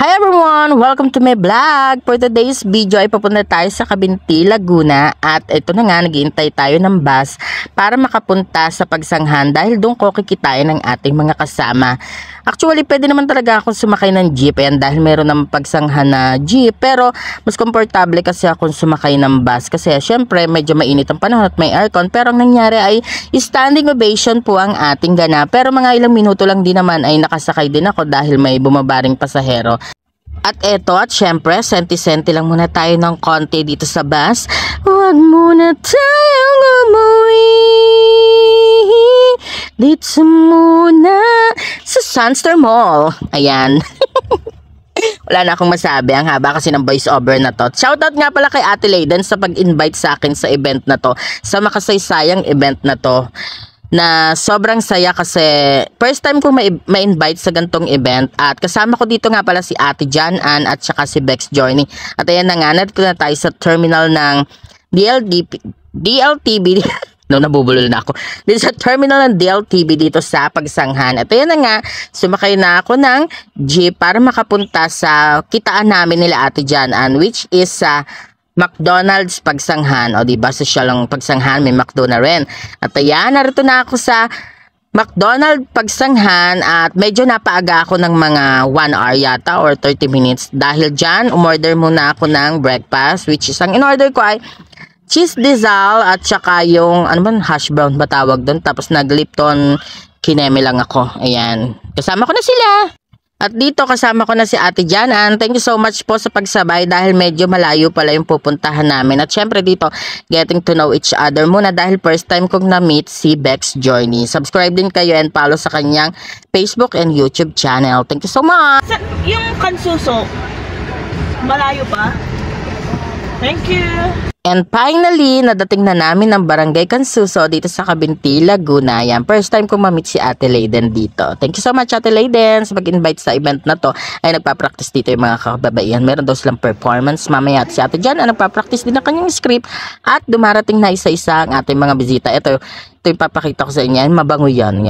Hi everyone! Welcome to my vlog! For today's video ay papunta tayo sa Cavinti, Laguna at ito na nga, nag-iintay tayo ng bus para makapunta sa Pagsanghan dahil doon ko kikitain ng ating mga kasama. Actually, pwede naman talaga akong sumakay ng jeep yan dahil meron ng Pagsanghan na jeep, pero mas komportable kasi akong sumakay ng bus kasi syempre medyo mainit ang panahon at may aircon, pero ang nangyari ay standing ovation po ang ating ganap. Pero mga ilang minuto lang din naman ay nakasakay din ako dahil may bumabaring pasahero. At eto, at syempre, senti-senti lang muna tayo ng konti dito sa bus. Huwag muna tayong umuwi dito muna sa Sunster Mall. Ayan. Wala na akong masabi. Ang haba kasi ng voice over na to. Shoutout nga pala kay Ate Layden sa pag-invite sa akin sa event na to. Sa makasaysayang event na to. Na sobrang saya kasi first time ko ma-invite sa gantong event at kasama ko dito nga pala si Ate Jan Ann at saka si Bex Journey. At ayan na nga, narito na tayo sa terminal ng DLTV. No, nabubulol na ako. Dito sa terminal ng DLTV dito sa Pagsanghan. At ayan na nga, sumakay na ako ng jeep para makapunta sa kitaan namin nila Ate Jan Ann, which is sa McDonald's Pagsanghan. O diba, social ang Pagsanghan, may McDo na rin. At ayan, narito na ako sa McDonald's Pagsanghan at medyo napaaga ako ng mga 1 hour yata or 30 minutes. Dahil dyan, umorder muna ako ng breakfast, which is ang in-order ko ay cheese dizal at saka yung ano man, hash brown ba tawag doon. Tapos nag-Lipton kineme lang ako. Ayan, kasama ko na sila. At dito kasama ko na si Ate Jan Ann. Thank you so much po sa pagsabay dahil medyo malayo pala yung pupuntahan namin. At syempre dito, getting to know each other muna dahil first time kong na-meet si Bex Journey. Subscribe din kayo and follow sa kanyang Facebook and YouTube channel. Thank you so much! Yung Kansuso, malayo pa? Thank you! And finally, nadating na namin ng Barangay Kansuso dito sa Cavinti, Laguna. Yan, first time kong ma-meet si Ate Layden dito. Thank you so much Ate Layden sa pag-invite sa event na to. Ay nagpa-practice dito yung mga kababaihan. Meron daw silang performance mamaya. At si Ate Jan ay nagpa-practice din ng kanyang script. At dumarating na isa-isa ang ating mga bisita. Ito yung papakita ko sa inyo. Mabango yan.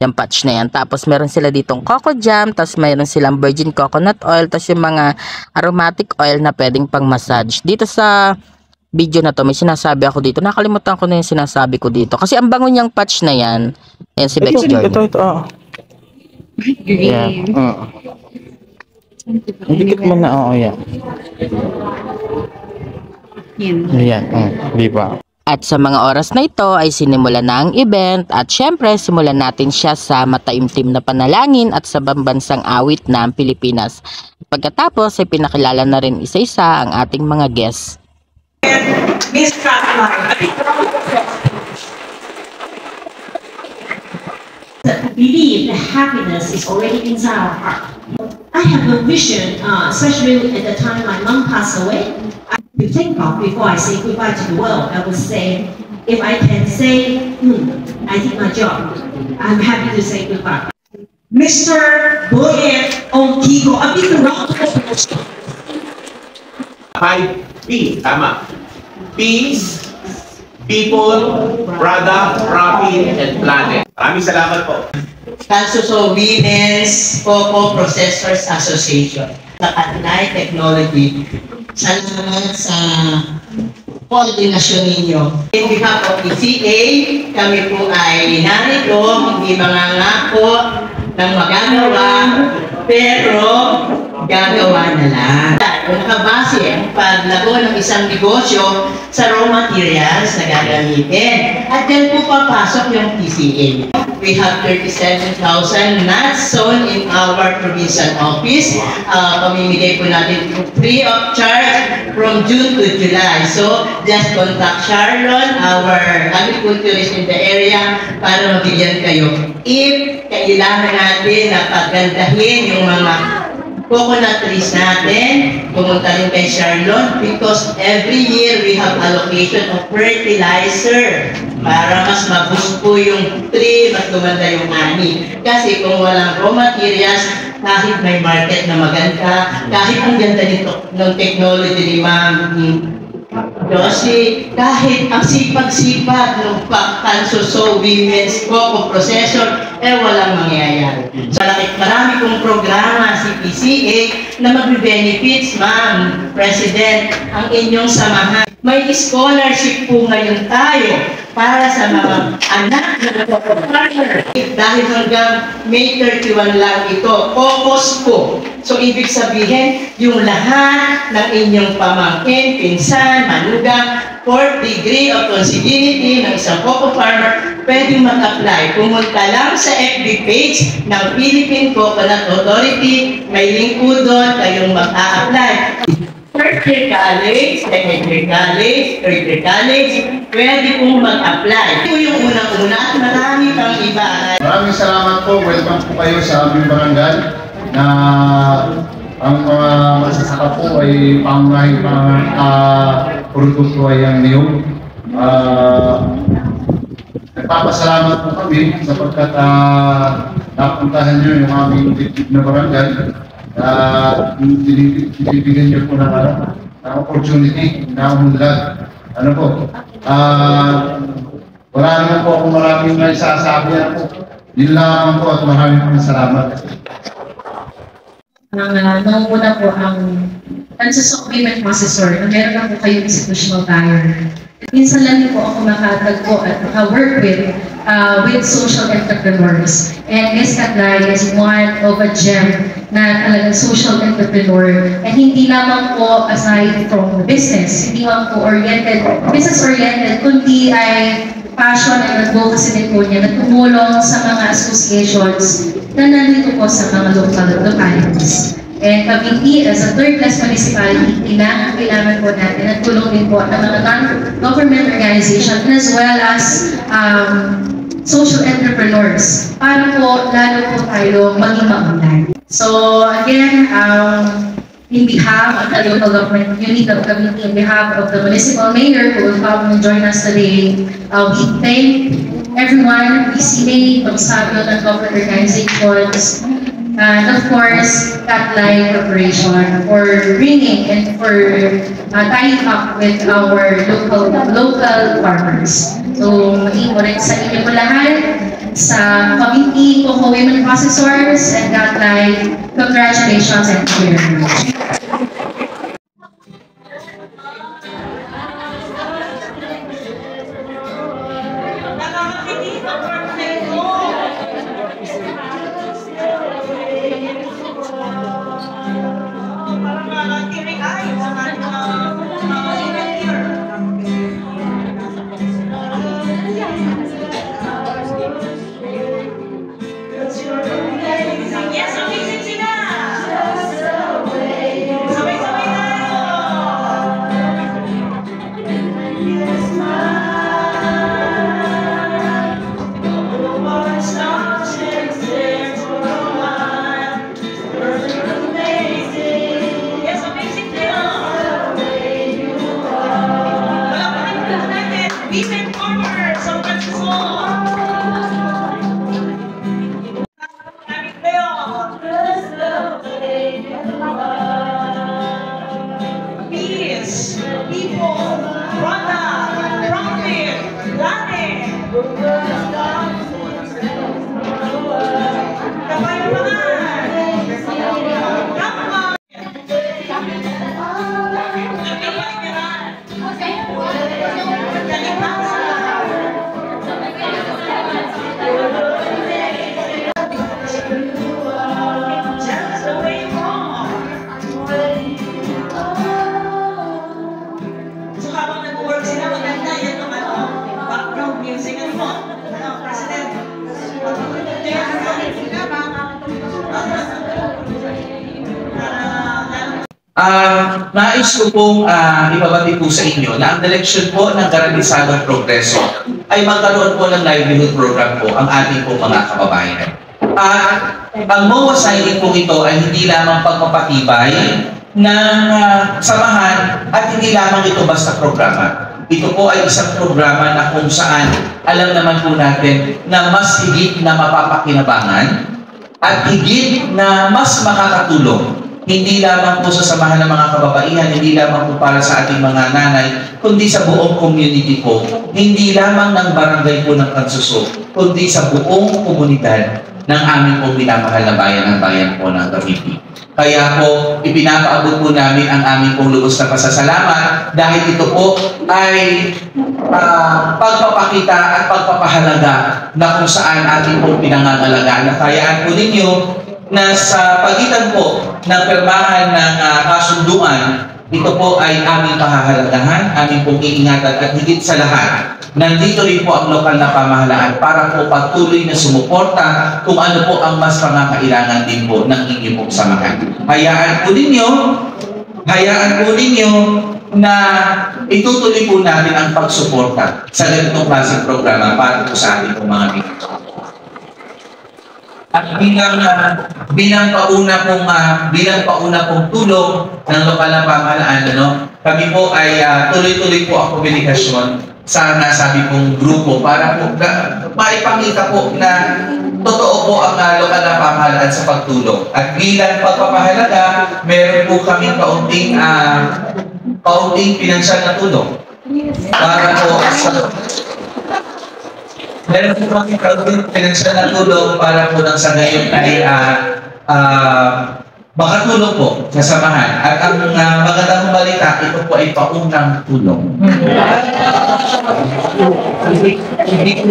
Yung patch na yan. Tapos meron sila ditong coco jam. Tapos meron silang virgin coconut oil. Tapos yung mga aromatic oil na pwedeng pang massage. Dito sa video na to, may sinasabi ako dito. Nakalimutan ko na yung sinasabi ko dito. Kasi ang bango niyang patch na yan. Yan si Bex Journey. Ito. Yeah. Dikit mo na, yan. Yan. Di ba? At sa mga oras na ito ay sinimula na ang event at syempre simulan natin siya sa mataimtim na panalangin at sa pambansang awit ng Pilipinas. Pagkatapos ay pinakilala na rin isa-isa ang ating mga guests. Miss Caroline. Believe that happiness is already inside our heart. I have a vision, especially at the time my mom passed away. I think of before I say goodbye to the world. I would say, if I can say, I did my job. I'm happy to say goodbye. Mr. Boyet Ontigo, a big round of applause. 5P, tama. Peace, people, product, profit, and planet. Maraming salamat po. Kansuso Women's Coco Processors Association sa Katnay Technology. Salamat sa koordinasyon ninyo. In behalf of PCA, kami po ay narito, hindi mangangako ng magagawa, pero gagawa na lang. Nakabase ang paglago ng isang negosyo sa raw materials na gagamitin. At yan po papasok yung PCA. We have 37,000 nuts sown in our provincial office. Pamimigay po natin free of charge from June to July. So, just contact Charlon, our agriculturist in the area, para mabigyan kayo. If kailangan natin na paggandahin yung mga coconut trees natin, pumunta rin kay Charlon because every year we have allocation of fertilizer para mas maboost po yung tree, mas gumanda yung ani. Kasi kung walang raw materials, kahit may market na maganda, kahit ang ganda nito ng technology ni Ma'am Josie, kahit ang sipag-sipag ng Kansuso Women's Coco Processor, walang mangyayari. So, marami kong programa si PCA na magbe-benefits, Ma'am President, ang inyong samahan. May scholarship po ngayon tayo para sa mga anak na partner. Dahil hanggang May 31 lang ito, focus po. So, ibig sabihin, yung lahat ng inyong pamangkin, pinsan, manugang, 4th degree of consanguinity ng isang cocoa farmer, pwedeng mag-apply. Pumunta lang sa FB page ng Philippine Coconut Authority. May link po doon, kayong mag-a-apply. First year college, second year college, third year college, pwede pong mag-apply. Ito yung unang-una at marami pang iba. Maraming salamat po. Welcome po kayo sa aming barangay na ang mga magsasaka po ay pangunahing produkto ay ang niyog. Nagpapasalamat po kami sapagkat napuntahan nyo yung aming dibdib na barangay. Binibigyan niyo po ng opportunity na umunlad. Ano po? Wala naman po akong maraming na isasabi na po. Yun lang po at maraming salamat. Nangunguna po ang Unsusok Payment Processor na meron na po kayong institutional buyer. Minsan lang din po ako makatagpo at maka-work with social entrepreneurs. And Ms. Katlay is one of a gem na talagang social entrepreneur. And hindi lamang po aside from business, hindi lang po business-oriented, kundi ay passion and advocacy din po niya na tumulong sa mga associations na nandito po sa mga localities. And Cavite, as a third-class municipality, kailangan po natin at tulong din po ng mga non-government organization as well as social entrepreneurs para po lalo po tayo maging maunlad. So again, in behalf of the local government unit of Cavite, in behalf of the municipal mayor who will come and join us today, we thank everyone, PCA, Pag-Sabio ng government organizations, and of course, Katlay Corporation for bringing and for tying up with our local farmers. So, maging mo rin sa inyo po lahat, sa Cavite Cocoa Women Processors and Katlay, congratulations and thank you very much. Nais ko pong ibabati po sa inyo na ang direksyon po ng Garantisadong Progreso ay magkaroon po ng livelihood program po ang ating po mga kababayan. At ang MOA signing po ito ay hindi lamang pagpapatibay ng samahan at hindi lamang ito basta programa. Ito po ay isang programa na kung saan alam naman po natin na mas higit na mapapakinabangan at higit na mas makakatulong hindi lamang po sa samahan ng mga kababaihan, hindi lamang po para sa ating mga nanay, kundi sa buong community po. Hindi lamang ng barangay po ng Kansuso, kundi sa buong komunidad ng aming pong minamahal na bayan ng bayan po ng Cavite. Kaya po, ipinapaabot po namin ang aming pong lubos na pasasalamat dahil ito po ay pagpapakita at pagpapahalaga na kung saan ating pong pinangangalagaan. Nakayaan po ninyo na sa pagitan po ng pirmahan ng kasunduan, ito po ay aming pahahalagahan, aming pong iingatan at higit sa lahat, nandito rin po ang lokal na pamahalaan para po patuloy na sumuporta kung ano po ang mas pangangailangan din po ng inyong pong samahan. Hayaan po ninyo na itutuloy po natin ang pagsuporta sa ganitong klaseng programa para po sa ating mga biktima. At bilang pauna pong tulong ng lokal na pamahalaan, kami po ay tuloy-tuloy po ang komunikasyon sa nasabi pong grupo para po maipakita po na totoo po ang lokal na pamahalaan sa pagtulong. At bilang pagpapahalaga, meron po kaming kaunting pinansyal na tulong para po sa meron po kami kaunting pinansyal na tulong para po nang sa ngayon ay makatulong po sa samahan. At ang magandang balita, ito po ay paunang tulong. Hindi po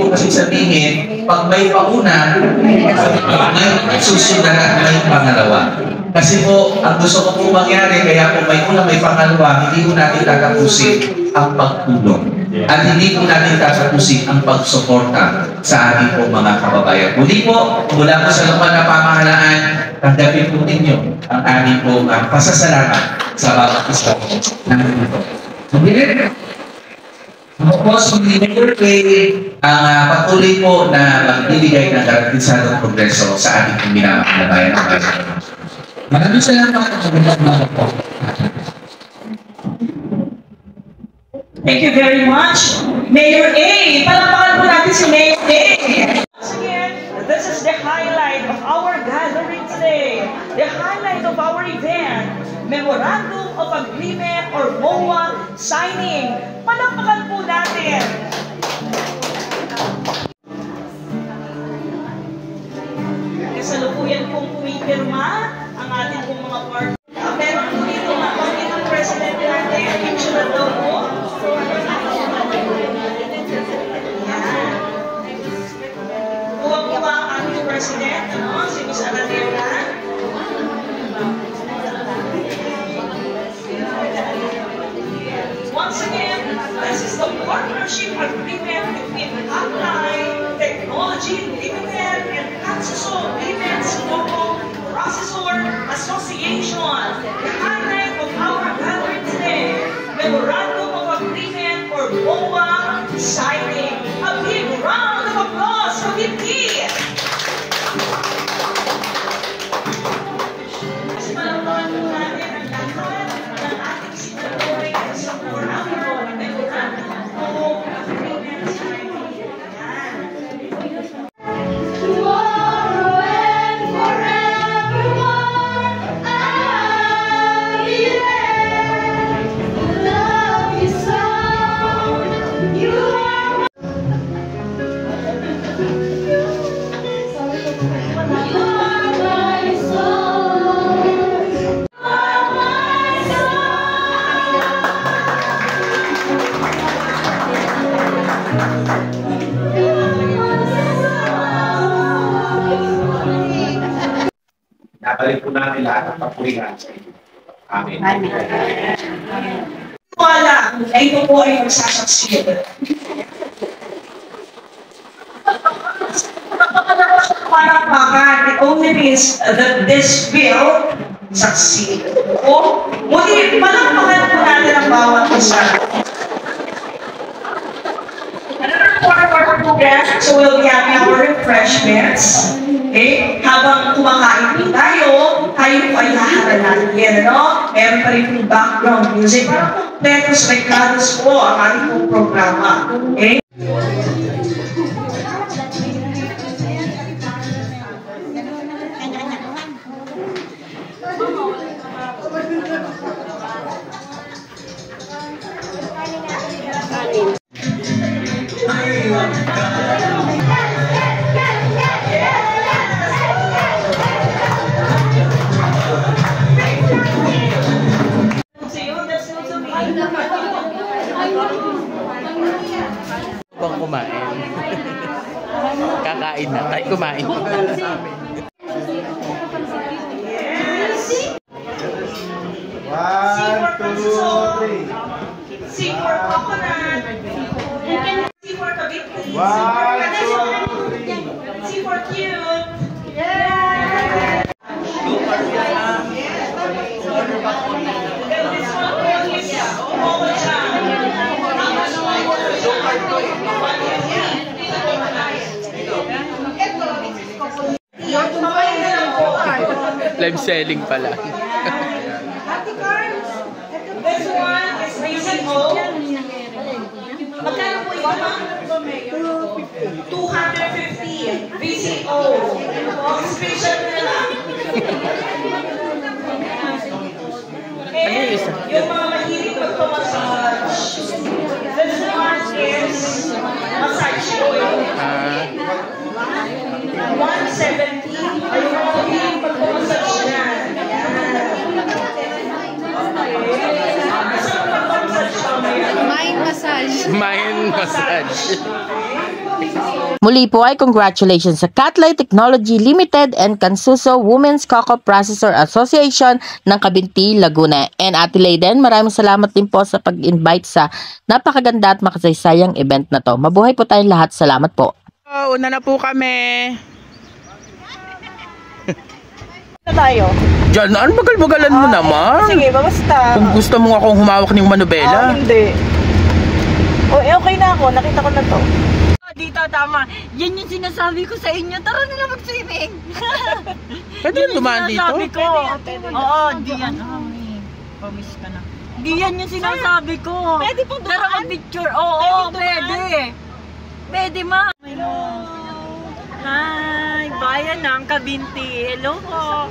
kasi sabihin, pag may pauna, may susunod at may pangalawa. Kasi po, ang gusto ko po mangyari, kaya po may una, may pangalawa, hindi po natin tatapusin ang pagtulong. At hindi po natin tatapusin ang pagsuporta sa ating po mga kababayan. Muli po, mula po sa lokal na pamahalaan, tanggapin po ninyo ang aming po pasasalamat sa bawat isa ng ito. Tapos, ang patuloy po na magbibigay ng garantisadong progreso sa ating minamahal na bayan ng bayan. Maraming salamat po. Thank you very much, Mayor A. Palakpakan po natin si Mayor A. Once again, this is the highlight of our gathering today. The highlight of our event, Memorandum of Agreement or MOA signing. Palakpakan po natin. Kasalukuyan pong pumipirma ang ating pong mga partner. Meron po dito ang pagkitang president natin, picture daw po. Kuha-kuha ang ating president, si Ms. Aladera. Once again, this is the partnership agreement between Apply Technology Limited and Kansuso Payments Local Processor Association. The highlight of our gathering today, Memorandum of Agreement or MOA signing. A big round of applause for VP! Kasi malaman po natin ang lahat ng ating signatory sa Memorandum of Agreement signing. Tomorrow and forevermore, I'll be there. Love you so. You are my soul. You are my Nabalik po natin lahat ang papurihan sa inyo. Amen. Wala na ito po ay magsasaksil. Parapakan, it only means that this will succeed. O, muli, palakpakan po natin ang bawat isa. Another part of our program, so we'll be having our refreshments. Okay? Habang kumakain po tayo po ay haharanatin, ano? Meron pa rin pong background music. Parang kompletos recados po ang ating pong programa. Okay? kumain. C for coconut. C for kabit. C for cute. Yeah. And this one is Momo Jam. Live selling pala. This one is VCO. Magkano po ito? 250 VCO. Special na lang. And yung mga mahilig magpamassage. This one is massage oil. 170. Ay, yung mga mahilig magpamassage na. Mind massage. Mind massage. Muli po ay congratulations sa Catlight Technology Limited and Cansuso Women's Cocoa Processor Association ng Cabinti, Laguna. And Ate Leyden, maraming salamat din po sa pag-invite sa napakaganda at makasaysayang event na to. Mabuhay po tayong lahat. Salamat po. Una na po kami. Tayo. Diyan, ano bagal-bagalan mo naman? Sige, basta. Kung gusto mo akong humawak ng manubela. Hindi. Okay na ako. Nakita ko na to. Dito, tama. Yan yung sinasabi ko sa inyo. Tara nila mag-swimming. Pwede yan dumaan dito? Sinasabi ko. Oo, di yan. Promise ka na. Di yan yung sinasabi ko. Pwede po dumaan? Tara mag-picture. Oo, pwede. Pwede ma. Hi, bayan ng Cabinti. Hello po.